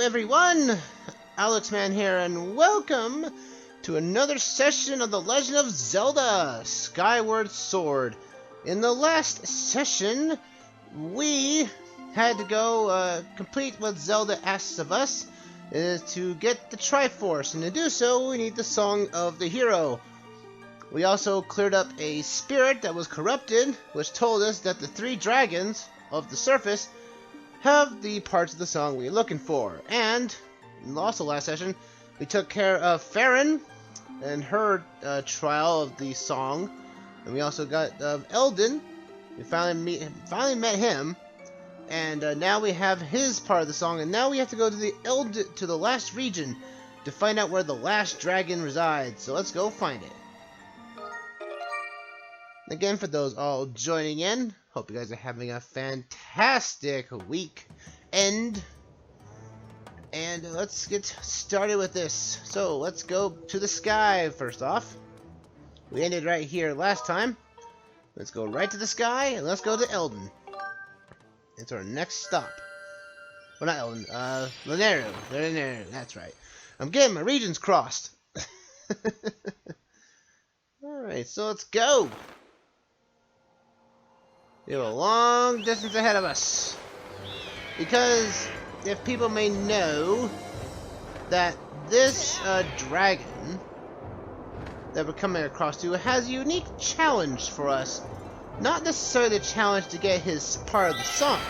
everyone! Alexman here, and welcome to another session of The Legend of Zelda Skyward Sword. In the last session, we had to go complete what Zelda asks of us, is to get the Triforce, and to do so, we need the Song of the Hero. We also cleared up a spirit that was corrupted, which told us that the three dragons of the surface have the parts of the song we're looking for. And also last session, we took care of Farron and her trial of the song, and we also got Eldin. We finally met him, and now we have his part of the song. And now we have to go to the last region to find out where the last dragon resides. So let's go find it. Again, for those all joining in, hope you guys are having a fantastic weekend. And let's get started with this. So let's go to the sky first off. We ended right here last time. Let's go right to the sky, and let's go to Eldin. It's our next stop. Well, not Eldin, Lanero, that's right. I'm getting my regions crossed. Alright, so let's go. We have a long distance ahead of us. Because, if people may know, that this dragon that we're coming across to has a unique challenge for us. Not necessarily the challenge to get his part of the song.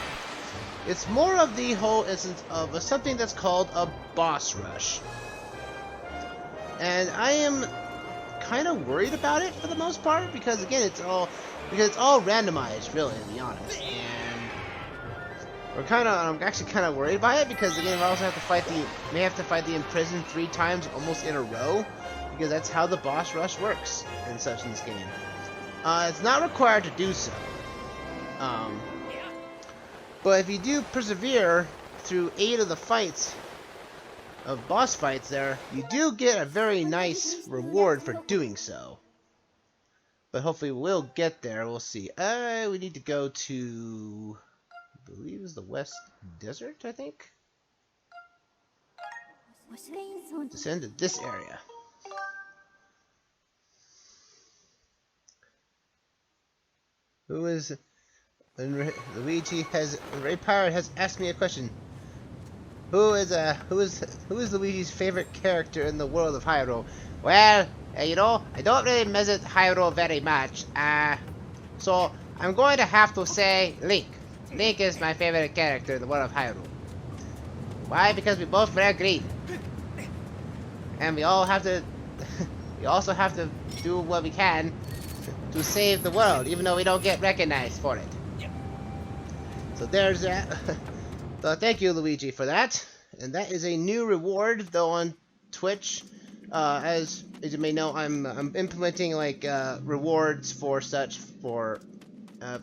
It's more of the whole essence of something that's called a boss rush. And I am kind of worried about it for the most part, because again, it's all randomized, really, to be honest. And I'm actually kind of worried by it, because again, we also have to fight the imprisoned 3 times almost in a row, because that's how the boss rush works in this game. It's not required to do so. But if you do persevere through 8 of the boss fights there, you do get a very nice reward for doing so. But hopefully we'll get there. We'll see. We need to go to, I believe it's the West Desert, I think? Descend to this area. Luigi Ray Pirate has asked me a question. Who is Luigi's favorite character in the world of Hyrule? Well, you know, I don't really visit Hyrule very much, so I'm going to have to say Link. Link is my favorite character in the world of Hyrule. Why? Because we both wear green. And we all have to, we also have to do what we can to save the world, even though we don't get recognized for it. So there's that. So thank you, Luigi, for that. And that is a new reward, though, on Twitch. As you may know, I'm implementing like rewards for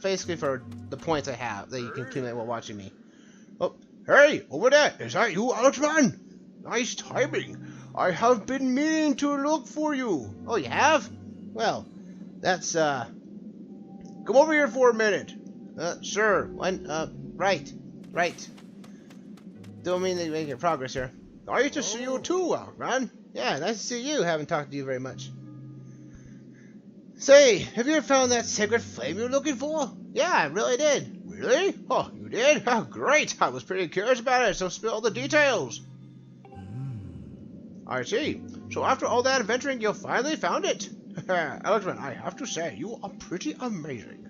basically for the points I have that you can accumulate while watching me. Oh, hey, over there! Is that you, Alexman? Nice timing. I have been meaning to look for you. Oh, you have? Well, that's come over here for a minute. Sure. When? Right. Don't mean that you're making progress here. Nice to see you too, Alexman. Yeah, nice to see you. Haven't talked to you very much. Say, have you ever found that sacred flame you're looking for? Yeah, I really did. Really? Oh, you did? Oh, great. I was pretty curious about it, so spill the details. I see. So after all that adventuring, you finally found it. Alexman, I have to say, you are pretty amazing.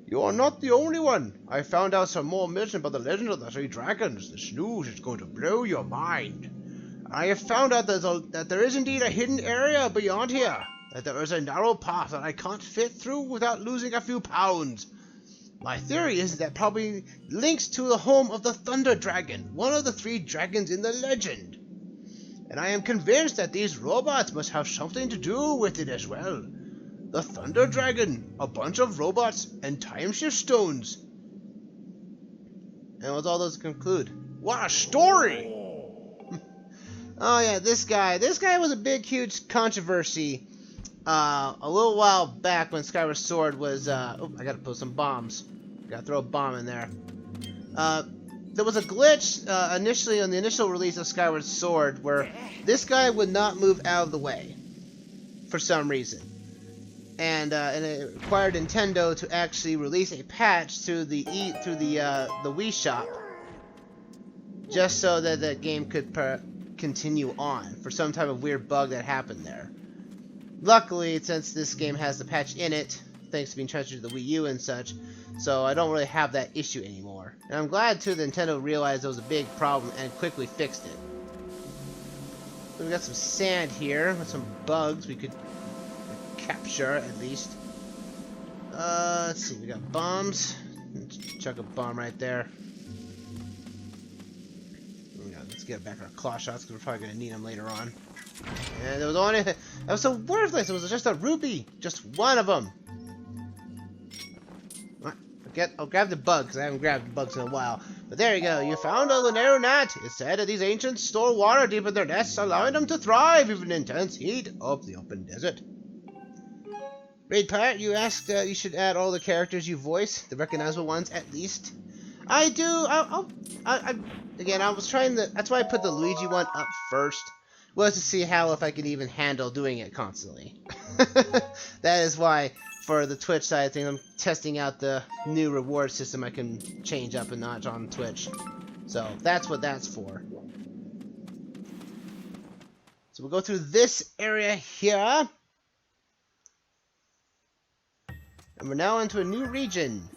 You are not the only one. I found out some more information about the legend of the 3 dragons. This news is going to blow your mind. I have found out that there is indeed a hidden area beyond here. That there is a narrow path that I can't fit through without losing a few pounds. My theory is that probably links to the home of the Thunder Dragon, one of the 3 dragons in the legend. And I am convinced that these robots must have something to do with it as well. The Thunder Dragon, a bunch of robots, and time shift stones. And with all those conclude. What a story! Oh yeah, this guy was a big, huge controversy a little while back when Skyward Sword was, oh, I gotta put some bombs. Gotta throw a bomb in there. there was a glitch initially on the initial release of Skyward Sword where this guy would not move out of the way for some reason, and it required Nintendo to actually release a patch through the Wii Shop just so that the game could continue on for some type of weird bug that happened there. Luckily, since this game has the patch in it, thanks to being transferred to the Wii U and such, so I don't really have that issue anymore. And I'm glad too that Nintendo realized it was a big problem and quickly fixed it. So we got some sand here with some bugs we could capture at least. Let's see, we got bombs. Let's chuck a bomb right there. Let's get back our claw shots because we're probably going to need them later on. And there was only, that was so worthless. It was just a rupee, just one of them. I'll grab the bug because I haven't grabbed bugs in a while. But there you go. You found a Lunaro gnat. It's said that these ancients store water deep in their nests, allowing them to thrive even in intense heat of the open desert. Raid Pirate, you asked you should add all the characters you voice, the recognizable ones at least. I do. Again, I was trying to. That's why I put the Luigi one up first. Was to see how if I could even handle doing it constantly. That is why, for the Twitch side of things, I'm testing out the new reward system I can change up a notch on Twitch. So that's what that's for. So we'll go through this area here. And we're now into a new region.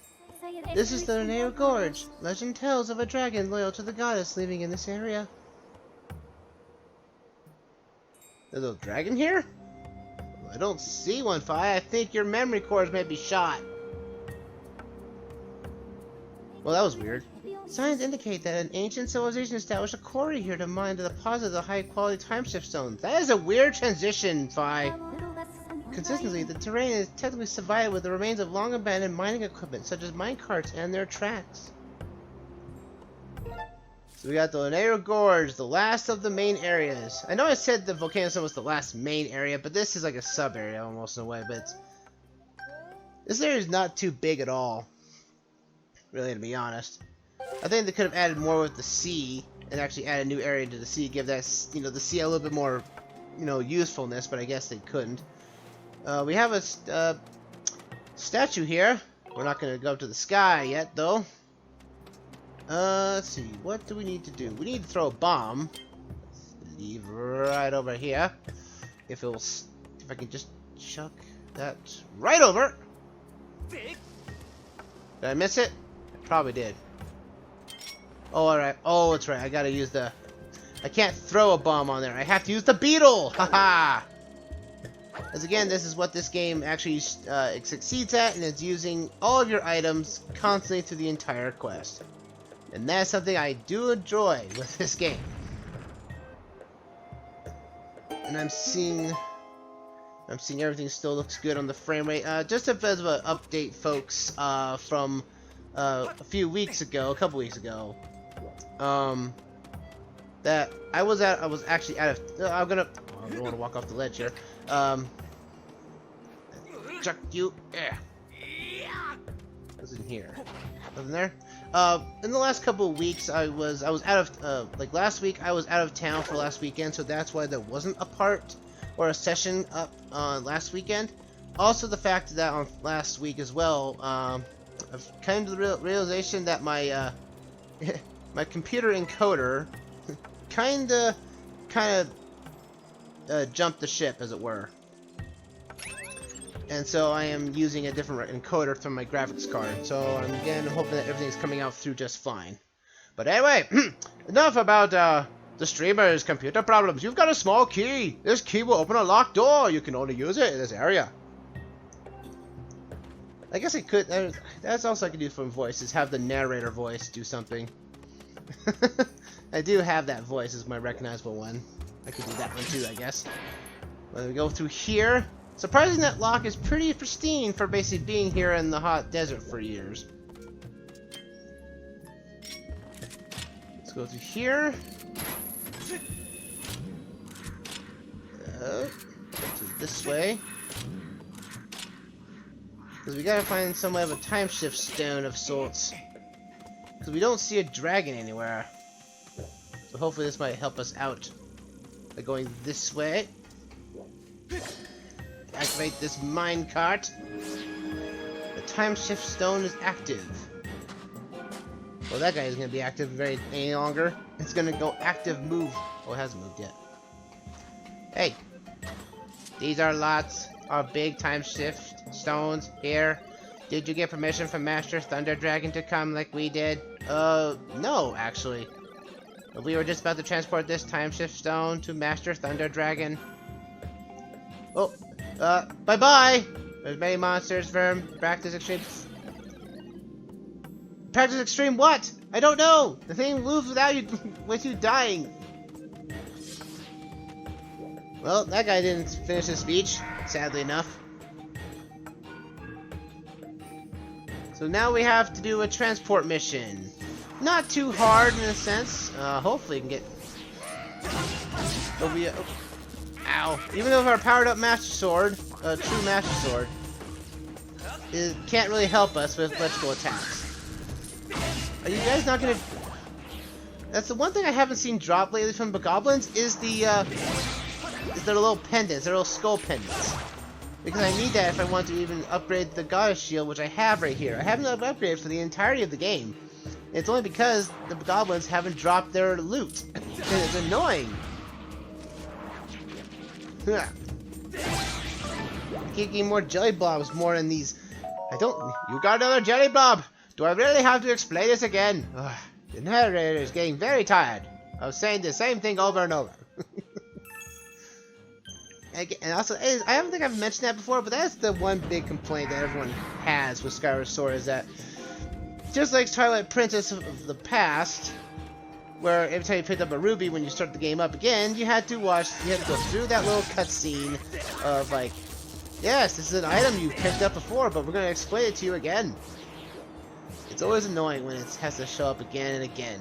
This is the Lunaro Gorge. Legend tells of a dragon loyal to the goddess living in this area. There's a dragon here? I don't see one, Fi. I think your memory cores may be shot. Well, that was weird. Signs indicate that an ancient civilization established a quarry here to mine the deposit of the high-quality timeshift stones. That is a weird transition, Fi. Consistently, the terrain is technically survived with the remains of long-abandoned mining equipment, such as minecarts and their tracks. So we got the Lunaro Gorge, the last of the main areas. I know I said the Volcano Sun was the last main area, but this is like a sub-area almost in a way, but this area is not too big at all, really, to be honest. I think they could have added more with the sea, and actually add a new area to the sea, give that, the sea a little bit more, usefulness, but I guess they couldn't. We have a statue here. We're not going to go up to the sky yet, though. Let's see. What do we need to do? We need to throw a bomb. Leave right over here. If I can just chuck that right over. Did I miss it? I probably did. Oh, alright. Oh, that's right. I gotta use the... I can't throw a bomb on there. I have to use the beetle! Haha! As again, this is what this game actually succeeds at, and it's using all of your items constantly through the entire quest. And that's something I do enjoy with this game. And I'm seeing everything still looks good on the frame rate. Just a bit of an update, folks, from a couple weeks ago. That I was actually out of. I don't want to walk off the ledge here. Chuck you. Yeah. What's in here? Nothing there. In the last couple of weeks, I was out of like last week. I was out of town for last weekend, so that's why there wasn't a part or a session up last weekend. Also, the fact that on last week as well, I've come to the realization that my my computer encoder kind of jumped the ship, as it were. And so I am using a different encoder from my graphics card. So I'm again hoping that everything's coming out through just fine. But anyway, enough about the streamer's computer problems. You've got a small key. This key will open a locked door. You can only use it in this area. I guess I could. That's also I could do from voice, is have the narrator voice do something. I do have that voice as my recognizable one. I could do that one too, I guess. When we go through here. Surprising that lock is pretty pristine for basically being here in the hot desert for years. Let's go through here. Go this way. Because we gotta find some way of a time shift stone of sorts. Because we don't see a dragon anywhere. So hopefully this might help us out by going this way. Activate this minecart. The time shift stone is active. Well, that guy isn't going to be active any longer. It's going to go active move. Oh, it hasn't moved yet. Hey. These are lots of big time shift stones here. Did you get permission from Master Thunder Dragon to come like we did? No, actually. We were just about to transport this time shift stone to Master Thunder Dragon. Oh, bye-bye! There's many monsters from Practice Extreme. Practice Extreme what? I don't know! The thing moves without you, with you dying. Well, that guy didn't finish his speech, sadly enough. So now we have to do a transport mission. Not too hard in a sense. Hopefully we can get... Ow. Even though our powered up Master Sword, true Master Sword, it can't really help us with electrical attacks. Are you guys not gonna... That's the one thing I haven't seen drop lately from the goblins is their little pendants, their little skull pendants. Because I need that if I want to even upgrade the Goddess Shield, which I have right here. I haven't upgraded for the entirety of the game. It's only because the goblins haven't dropped their loot. And it's annoying. I keep getting more jelly blobs more than these. You got another jelly blob! Do I really have to explain this again? Ugh, the narrator is getting very tired of saying the same thing over and over. And also, I don't think I've mentioned that before, but that's the one big complaint that everyone has with Skyward Sword is that, just like Twilight Princess of the past, where every time you picked up a ruby when you start the game up again, you had to go through that little cutscene of like, yes, this is an item you picked up before, but we're going to explain it to you again. It's always annoying when it has to show up again and again.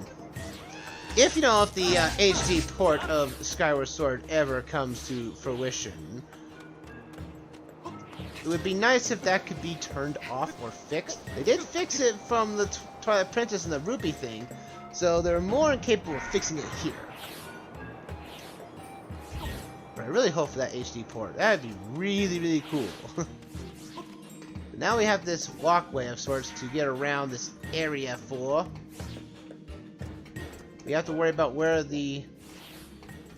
If the HD port of Skyward Sword ever comes to fruition, it would be nice if that could be turned off or fixed. They did fix it from the Twilight Princess and the Rupee thing, so they're more incapable of fixing it here. But I really hope for that HD port. That'd be really, really cool. But now we have this walkway of sorts to get around this area for. We have to worry about where the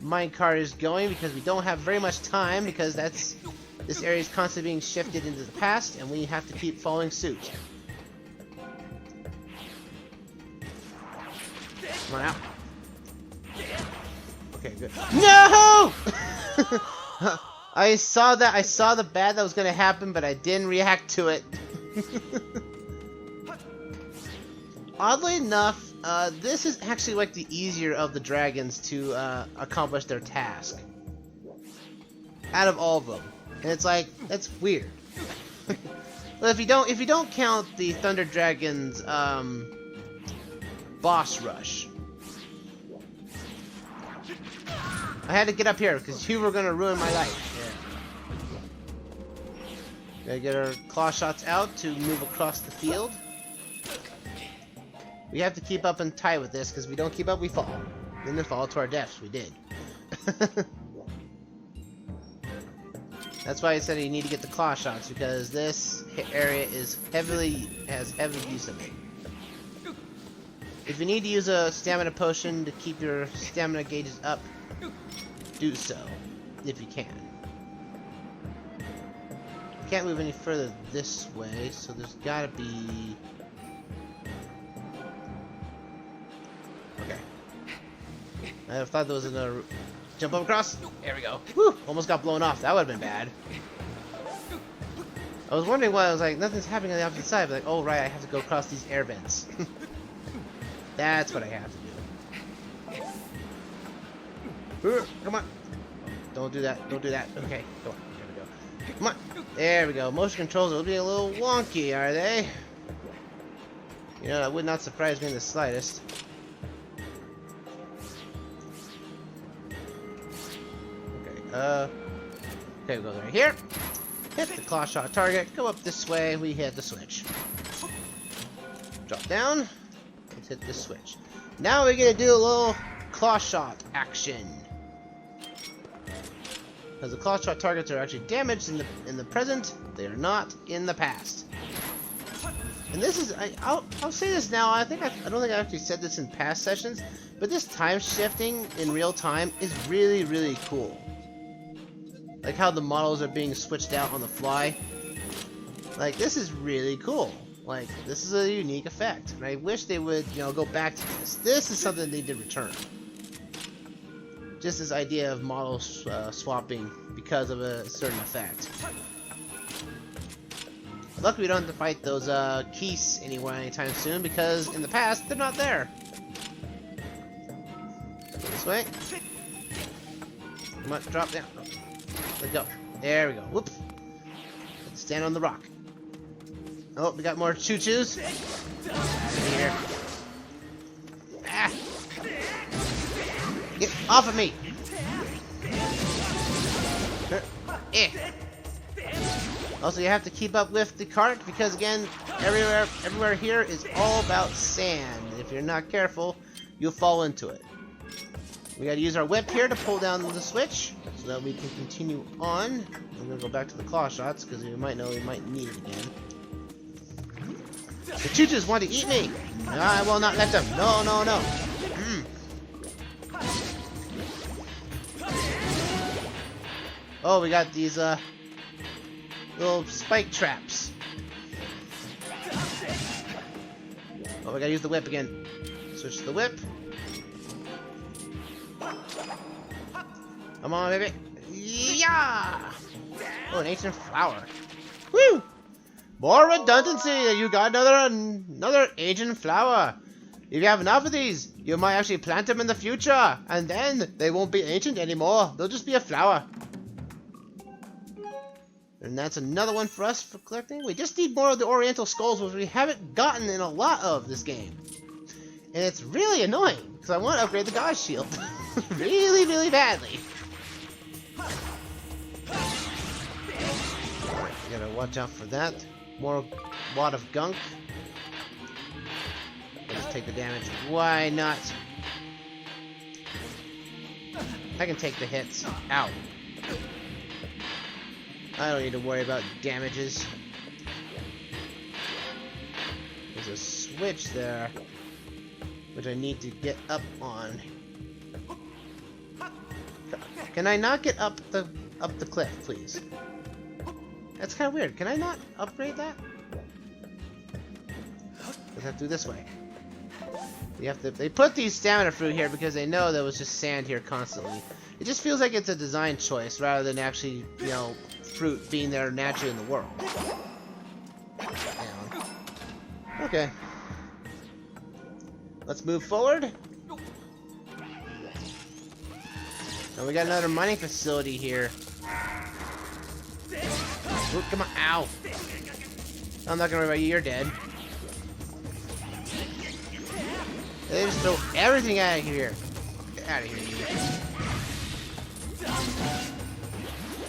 minecart is going because we don't have very much time because this area is constantly being shifted into the past and we have to keep following suit. Come on out. Okay, good. No! I saw the bad that was gonna happen, but I didn't react to it. Oddly enough, this is actually like the easier of the dragons to accomplish their task. Out of all of them. And it's like, that's weird. Well, if you don't count the Thunder Dragon's boss rush. I had to get up here because you were gonna ruin my life. Yeah. Gotta get our claw shots out to move across the field. We have to keep up and tight with this, because if we don't keep up, we fall. Then we fall to our deaths. We did. That's why I said you need to get the claw shots, because this area has heavy use of it. If you need to use a stamina potion to keep your stamina gauges up, do so, if you can. I can't move any further this way, so there's gotta be... Okay. I thought there was another... Jump up across? There we go. Whew! Almost got blown off. That would have been bad. I was wondering why. I was like, nothing's happening on the opposite side. But like, oh right, I have to go across these air vents. That's what I have to do. Come on. Don't do that. Don't do that. Okay. Come on. There we go. Come on. There we go. Motion controls will be a little wonky, are they? You know, that would not surprise me in the slightest. Okay, we'll go right here. Hit the claw shot target. Go up this way. We hit the switch. Drop down. Let's hit this switch. Now we're gonna do a little claw shot action. Because the claw shot targets are actually damaged in the present, they are not in the past. And this is, I'll say this now. I don't think I actually said this in past sessions, but this time shifting in real time is really, really cool. Like how the models are being switched out on the fly. Like, this is really cool. Like, this is a unique effect, and I wish they would, you know, go back to this. This is something they did return. Just this idea of model swapping because of a certain effect. Luckily, we don't have to fight those keys anywhere anytime soon, because in the past, they're not there. This way. Come on, drop down. Let go. There we go. Whoops. Let's stand on the rock. Oh, we got more choo-choos. Here. Ah. Get off of me. Eh. Also, you have to keep up with the cart because, again, everywhere here is all about sand. If you're not careful, you'll fall into it. We gotta use our whip here to pull down the switch so that we can continue on. I'm gonna go back to the claw shots because we might need it again. The choo-choos want to eat me! No, I will not let them. No, no, no. Oh, we got these little spike traps. Oh, we gotta use the whip again. Switch to the whip. Come on, baby. Yeah! Oh, an ancient flower. Woo! More redundancy! You got another ancient flower. If you have enough of these, you might actually plant them in the future, and then they won't be ancient anymore. They'll just be a flower. And that's another one for us for collecting. We just need more of the Oriental Skulls, which we haven't gotten in a lot of this game. And it's really annoying, because I want to upgrade the God Shield. Really, really badly. You gotta watch out for that. More wad of gunk. Let's take the damage. Why not? I can take the hits. Ow. I don't need to worry about damages. There's a switch there, which I need to get up on. Can I not get up the cliff, please? That's kind of weird. Can I not upgrade that? Let's have to do this way. You have to. They put these stamina fruit here because they know there was just sand here constantly. It just feels like it's a design choice rather than actually, you know, fruit being there naturally in the world. Okay. Let's move forward. And we got another mining facility here. Ooh, come on, ow. I'm not gonna worry about you, you're dead. They just throw everything out of here. Get out of here, you.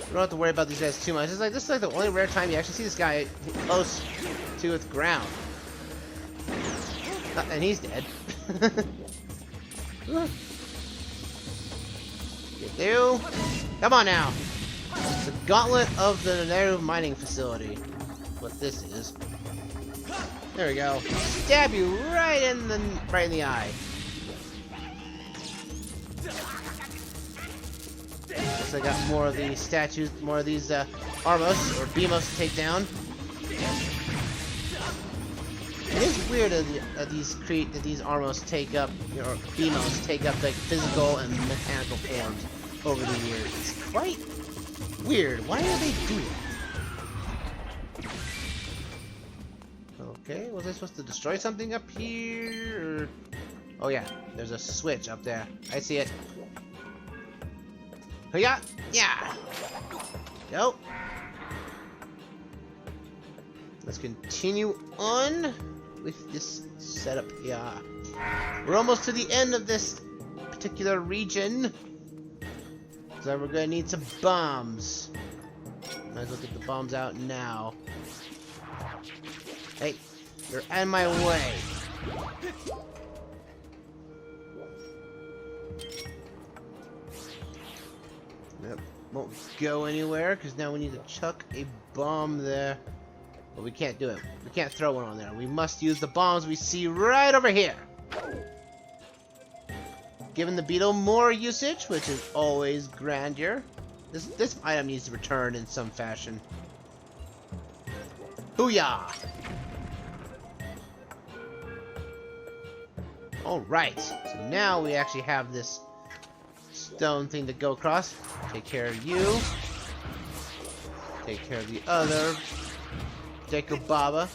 You don't have to worry about these guys too much. It's like, this is like the only rare time you actually see this guy close to the ground. And he's dead. Get you. Come on now. The Gauntlet of the Naru Mining Facility. What this is. There we go. Stab you right in the eye. Guess I got more of these statues, more of these Armos or Beamos to take down. It is weird that these Armos take up, or Beamos take up like physical and mechanical forms over the years. It's quite weird. Why do they do that? Okay, was I supposed to destroy something up here? Or... oh yeah, there's a switch up there. I see it. Yeah, yeah. Go. Let's continue on with this setup here. We're almost to the end of this particular region. So we're gonna need some bombs. Might as well get the bombs out now. Hey, you're in my way. That won't go anywhere because now we need to chuck a bomb there. But we can't do it. We can't throw one on there. We must use the bombs we see right over here. Giving the beetle more usage, which is always grandeur. This item needs to return in some fashion. Booyah! Alright, so now we actually have this stone thing to go across. Take care of you. Take care of the other Deku Baba.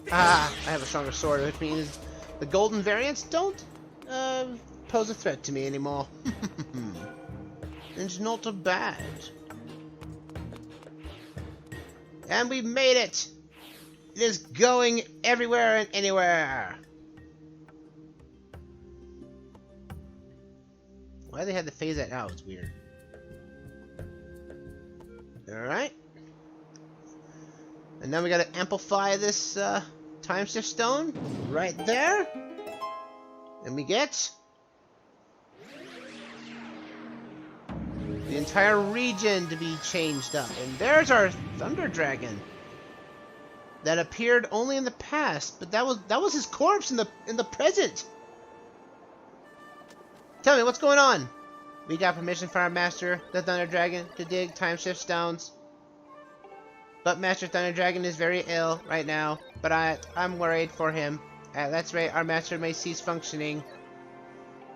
Ah, I have a stronger sword, which means the golden variants don't pose a threat to me anymore. It's not bad. And we made it! It is going everywhere and anywhere! Why they had to phase that out? It's weird. Alright. And then we gotta amplify this time shift stone right there. And we get the entire region to be changed up. And there's our Thunder Dragon that appeared only in the past, but that was his corpse in the present. Tell me what's going on. We got permission from our master, the Thunder Dragon, to dig time shift stones. But Master Thunder Dragon is very ill right now, but I'm worried for him. That's right, our master may cease functioning.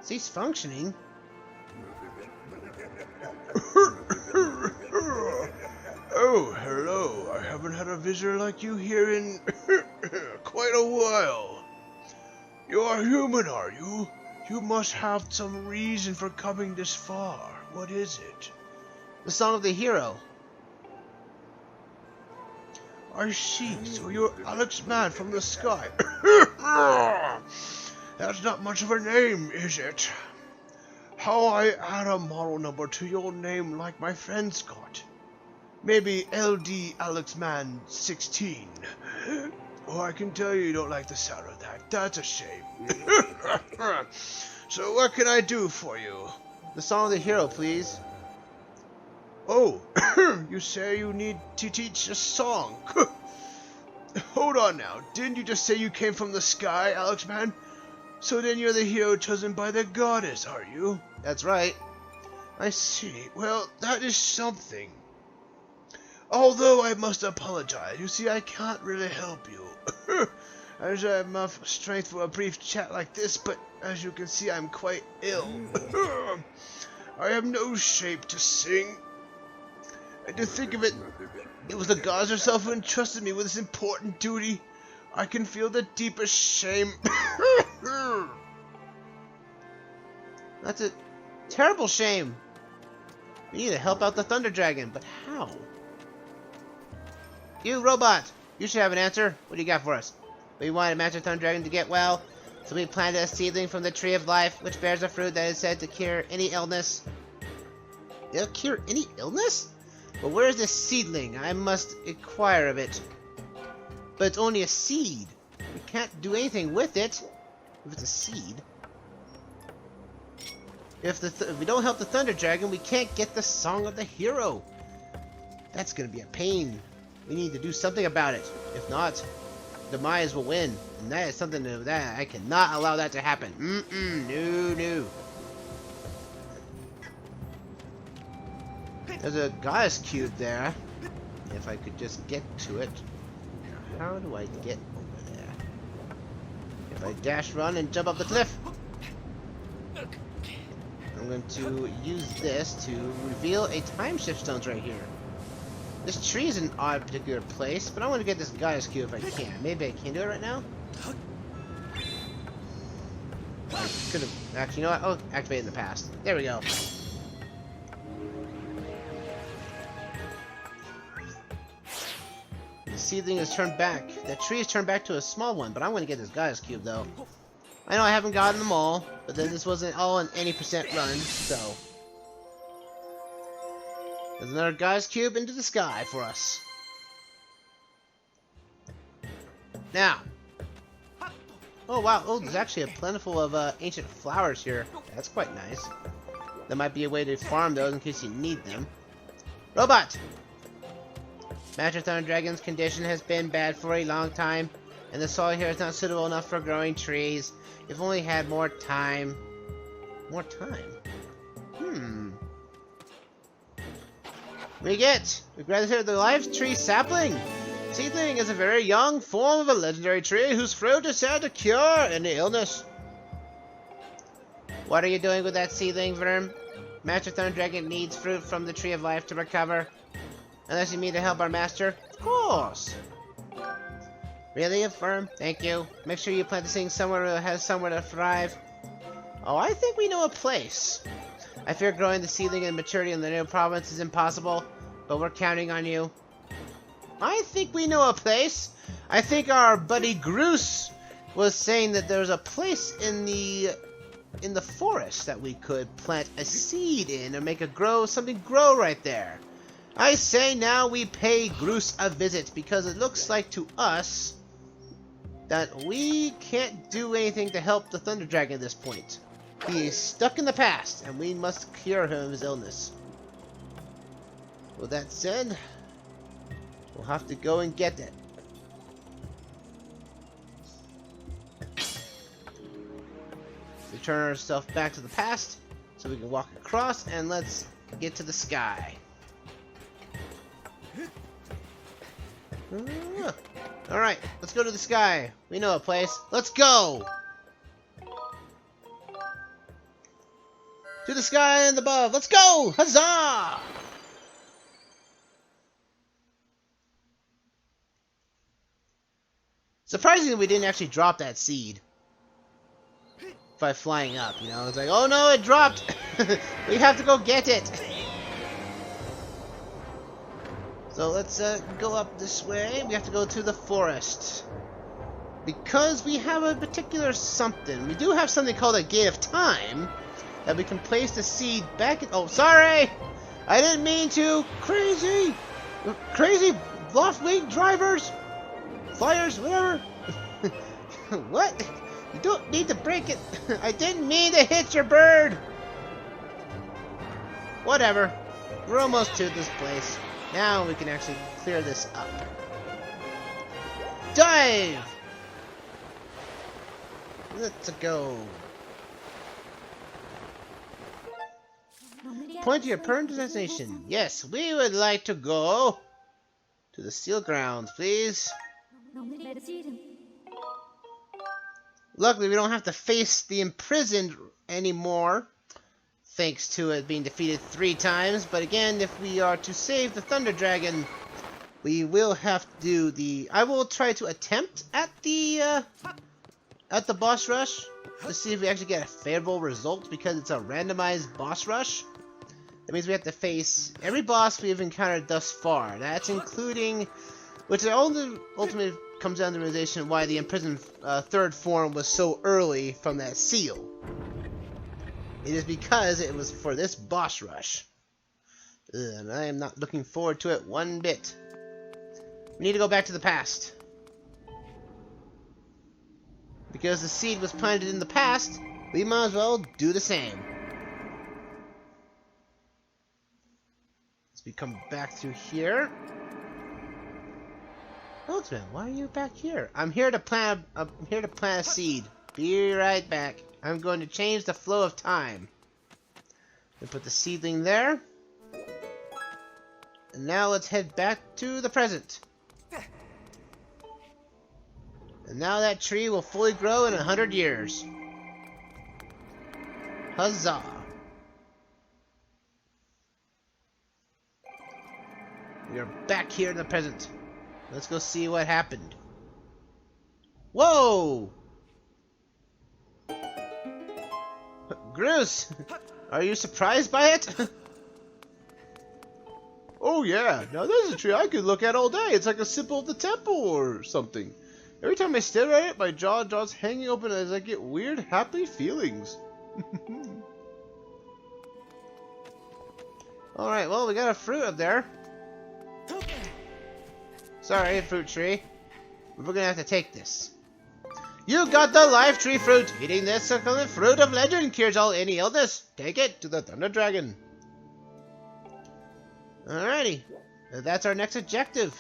Cease functioning? Oh, hello. I haven't had a visitor like you here in quite a while. You are human, are you? You must have some reason for coming this far. What is it? The Song of the Hero. I see. So you're Alexman from the sky. That's not much of a name, is it? How I add a model number to your name like my friend's got. Maybe LD Alexman 16. Oh, I can tell you don't like the sound of that. That's a shame. So what can I do for you? The Song of the Hero, please. Oh, you say you need to teach a song. Hold on now. Didn't you just say you came from the sky, Alexman? So then you're the hero chosen by the goddess, are you? That's right. I see. Well, that is something. Although I must apologize. You see, I can't really help you. As I have enough strength for a brief chat like this, but as you can see, I'm quite ill. I have no shape to sing. And to think of it, it was the gods herself who entrusted me with this important duty. I can feel the deepest shame. That's a terrible shame. We need to help out the Thunder Dragon, but how? You, robot! You should have an answer. What do you got for us? We wanted Master Thunder Dragon to get well, so we planted a seedling from the Tree of Life, which bears a fruit that is said to cure any illness. It'll cure any illness? But where is this seedling? I must inquire of it. But it's only a seed. We can't do anything with it if it's a seed. If we don't help the Thunder Dragon, we can't get the Song of the Hero. That's gonna be a pain. We need to do something about it. If not, Demise will win. And that is something that I cannot allow that to happen. No. There's a goddess cube there. If I could just get to it. How do I get over there? If I dash, run, and jump up the cliff. I'm going to use this to reveal a time shift stones right here. This tree is an odd particular place, but I want to get this goddess cube if I can. Maybe I can do it right now? I could have... Actually, you know what? I'll activate it in the past. There we go. The seedling is turned back. The tree is turned back to a small one, but I'm going to get this goddess cube, though. I know I haven't gotten them all, but then this wasn't all an any % run, so... There's another goddess cube into the sky for us. Now. Oh wow, oh there's actually a plentiful of ancient flowers here. That's quite nice. That might be a way to farm those in case you need them. Robot! Master Thunder Dragon's condition has been bad for a long time, and the soil here is not suitable enough for growing trees. If only had more time. More time? We granted the life tree sapling. Seedling is a very young form of a legendary tree whose fruit is said to cure any illness. What are you doing with that seedling, Verm? Master Thunder Dragon needs fruit from the Tree of Life to recover. Unless you mean to help our master? Of course! Really, Verm? Thank you. Make sure you plant this thing somewhere that has somewhere to thrive. Oh, I think we know a place. I fear growing the seedling and maturity in the new province is impossible, but we're counting on you. I think we know a place. I think our buddy Groose was saying that there's a place in the forest that we could plant a seed in and make something grow right there. I say now we pay Groose a visit because it looks like to us that we can't do anything to help the Thunder Dragon at this point. He is stuck in the past, and we must cure him of his illness. With that said, we'll have to go and get it. Return ourselves back to the past, so we can walk across, and let's get to the sky. Alright, let's go to the sky. We know a place. Let's go! To the sky and above. Let's go! Huzzah! Surprisingly, we didn't actually drop that seed. By flying up, you know? It's like, oh no, it dropped! We have to go get it! So let's go up this way. We have to go to the forest. Because we have a particular something. We do have something called a Gate of Time. That we can place the seed back in. Oh, sorry! I didn't mean to! Crazy loft-wing drivers! Flyers, whatever! What? You don't need to break it! I didn't mean to hit your bird! Whatever. We're almost to this place. Now we can actually clear this up. Dive! Let's go. Point to your permanent destination. Yes, we would like to go to the Steel Grounds, please. Luckily, we don't have to face the imprisoned anymore, thanks to it being defeated 3 times. But again, if we are to save the Thunder Dragon, we will have to do the... I will try to attempt at the boss rush to see if we actually get a favorable result, because it's a randomized boss rush. That means we have to face every boss we've encountered thus far. That's including, which ultimately comes down to the realization why the imprisoned 3rd form was so early from that seal. It is because it was for this boss rush. And I am not looking forward to it one bit. We need to go back to the past. Because the seed was planted in the past, we might as well do the same. We come back through here. Alexman, why are you back here? I'm here to plant a seed. Be right back. I'm going to change the flow of time. We put the seedling there. And now let's head back to the present. And now that tree will fully grow in 100 years. Huzzah! We are back here in the present. Let's go see what happened. Whoa! Groose! Are you surprised by it? Oh yeah, now there's a tree I could look at all day. It's like a symbol of the temple or something. Every time I stare at it, my jaw draws hanging open as I get weird, happy feelings. Alright, well, we got a fruit up there. Sorry, fruit tree. We're gonna have to take this. You got the life tree fruit. Eating this succulent fruit of legend cures all any illness. Take it to the Thunder Dragon. Alrighty. That's our next objective.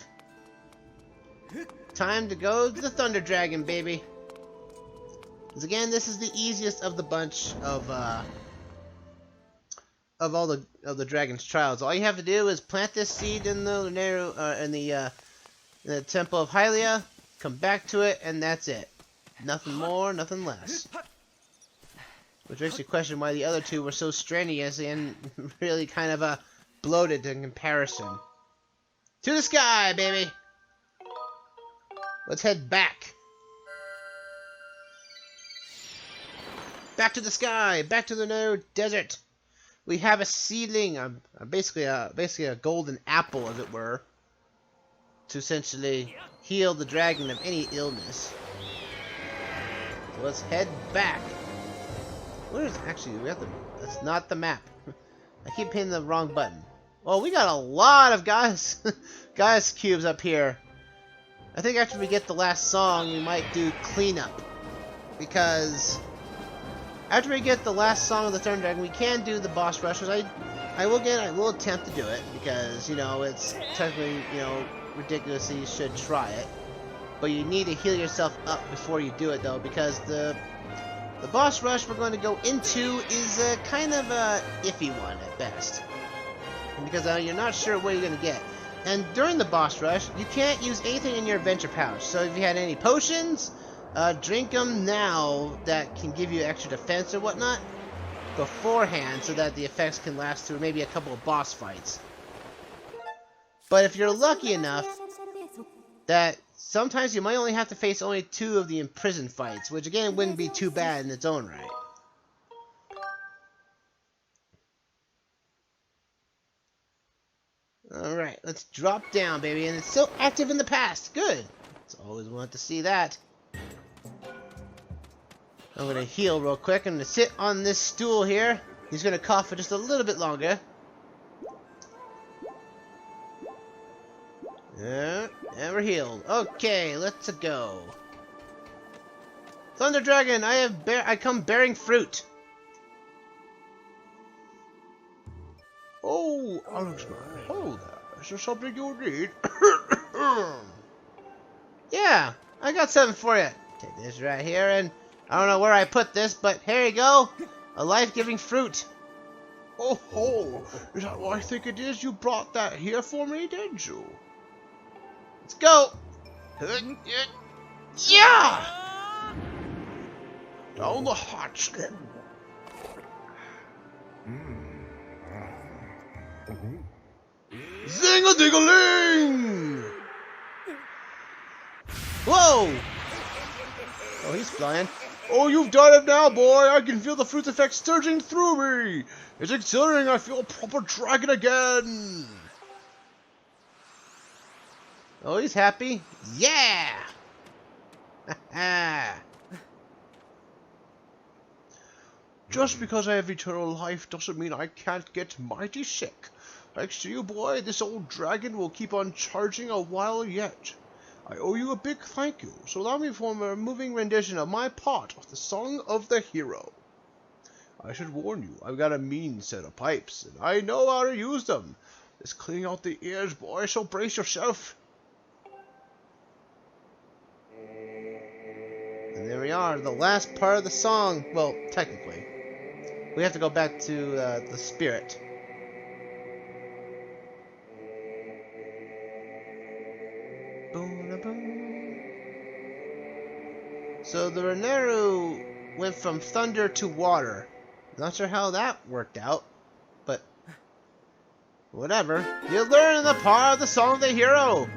Time to go to the Thunder Dragon, baby. Because again, this is the easiest of the bunch of all the dragon's trials. All you have to do is plant this seed in the in the Temple of Hylia, come back to it, and that's it. Nothing more, nothing less. Which makes you question why the other two were so strenuous and really kind of bloated in comparison. To the sky, baby! Let's head back. Back to the sky, back to the Nether desert. We have a seedling, basically a golden apple, as it were, to essentially heal the dragon of any illness. So let's head back. Where's actually that's not the map. I keep hitting the wrong button. Well, we got a lot of guys cubes up here. I think after we get the last song, we might do cleanup, because after we get the last song of the Thunder Dragon, we can do the boss rush. I will attempt to do it, because it's technically ridiculous that you should try it, but you need to heal yourself up before you do it, though, because the boss rush we're going to go into is a kind of a iffy one at best, because you're not sure what you're going to get. And during the boss rush, you can't use anything in your adventure pouch. So if you had any potions, drink them now that can give you extra defense or whatnot beforehand, so that the effects can last through maybe a couple of boss fights. But if you're lucky enough that sometimes you might only have to face only 2 of the imprisoned fights, which again wouldn't be too bad in its own right. Alright, let's drop down, baby. And it's still active in the past. Good. It's always wanted to see that. I'm going to heal real quick. I'm going to sit on this stool here. He's going to cough for just a little bit longer. Yeah, and we're healed. Okay, let's go. Thunder Dragon, I come bearing fruit. Oh, Alexman, hello there. Is there something you need? Yeah, I got something for you. Take this right here, and I don't know where I put this, but here you go. A life-giving fruit. Oh ho! Is that what I think it is? You brought that here for me, did you? Let's go. Yeah! Down the hatch. Zing-a-ding-a-ling! Whoa! Oh, he's flying. Oh, you've done it now, boy! I can feel the fruit effect surging through me! It's exhilarating, I feel a proper dragon again! Oh, he's happy. Yeah! Just because I have eternal life doesn't mean I can't get mighty sick. Thanks to you, boy, this old dragon will keep on charging a while yet. I owe you a big thank you, so allow me to form a moving rendition of my part of the Song of the Hero. I should warn you, I've got a mean set of pipes, and I know how to use them. It's cleaning out the ears, boy, so brace yourself. And there we are, the last part of the song. Well, technically. We have to go back to the spirit. So the Reneru went from thunder to water. Not sure how that worked out, but whatever. You learn the part of the Song of the Hero.